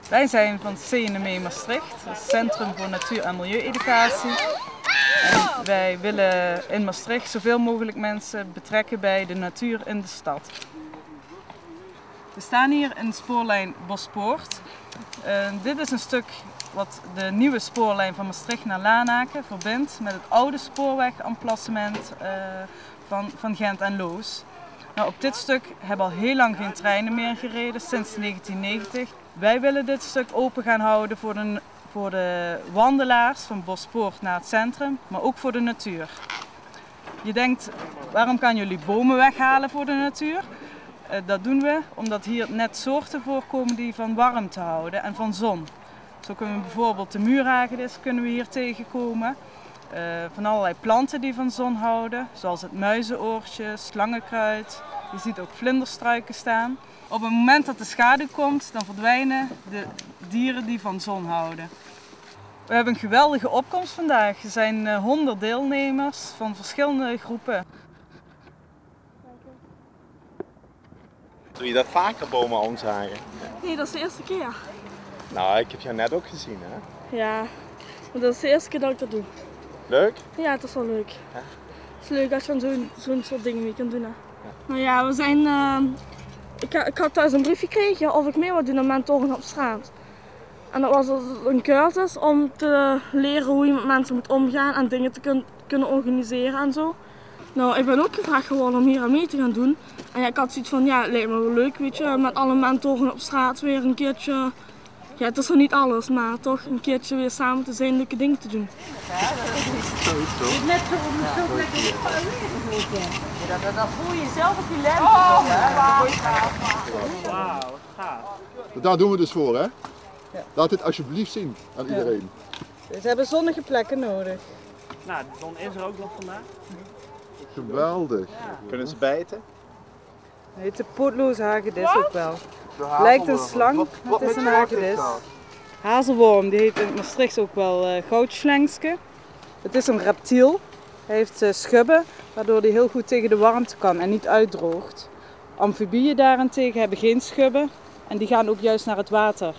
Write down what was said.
Wij zijn van CNME Maastricht, het Centrum voor Natuur- en Milieueducatie. En wij willen in Maastricht zoveel mogelijk mensen betrekken bij de natuur in de stad. We staan hier in de spoorlijn Bospoort. Dit is een stuk wat de nieuwe spoorlijn van Maastricht naar Lanaken verbindt met het oude spoorwegemplacement van Gent en Loos. Nou, op dit stuk hebben al heel lang geen treinen meer gereden, sinds 1990. Wij willen dit stuk open gaan houden voor de wandelaars van Bospoort naar het centrum, maar ook voor de natuur. Je denkt, waarom gaan jullie bomen weghalen voor de natuur? Dat doen we omdat hier net soorten voorkomen die van warmte houden en van zon. Zo kunnen we bijvoorbeeld de muurhagedis kunnen we hier tegenkomen. Van allerlei planten die van zon houden, zoals het muizenoortje, slangenkruid. Je ziet ook vlinderstruiken staan. Op het moment dat de schaduw komt, dan verdwijnen de dieren die van zon houden. We hebben een geweldige opkomst vandaag. Er zijn 100 deelnemers van verschillende groepen. Doe je dat vaker bomen omzagen? Nee, dat is de eerste keer. Nou, ik heb jou net ook gezien, hè? Ja, maar dat is de eerste keer dat ik dat doe. Leuk? Ja, het is wel leuk. Ja. Het is leuk als je zo'n soort dingen mee kunt doen. Hè. Ja. Nou ja, we zijn... Ik had thuis een brief gekregen of ik mee wou doen aan mentoren op straat. En dat was een cursus om te leren hoe je met mensen moet omgaan en dingen te kunnen organiseren en zo. Nou, ik ben ook gevraagd geworden om hier aan mee te gaan doen. En ja, ik had zoiets van, ja, het lijkt me wel leuk, weet je, met alle mentoren op straat weer een keertje... Ja, het is nog niet alles, maar toch een keertje weer samen te zijn, leuke dingen te doen. Ja, dat is niet net zo om zo lekker in het dan voel je jezelf op je lens. Wauw, gaaf. Daar doen we dus voor, hè? Ja. Laat dit alsjeblieft zien aan iedereen. Dus ze hebben zonnige plekken nodig. Nou, de zon is er ook nog vandaag. Geweldig. Ja. Kunnen ze bijten? Het heet de pootloze hagedis ook wel. Lijkt een slang, maar het is een hagedis. Hazelworm, die heet in Maastricht ook wel goudslengske. Het is een reptiel. Hij heeft schubben, waardoor hij heel goed tegen de warmte kan en niet uitdroogt. Amfibieën daarentegen hebben geen schubben en die gaan ook juist naar het water.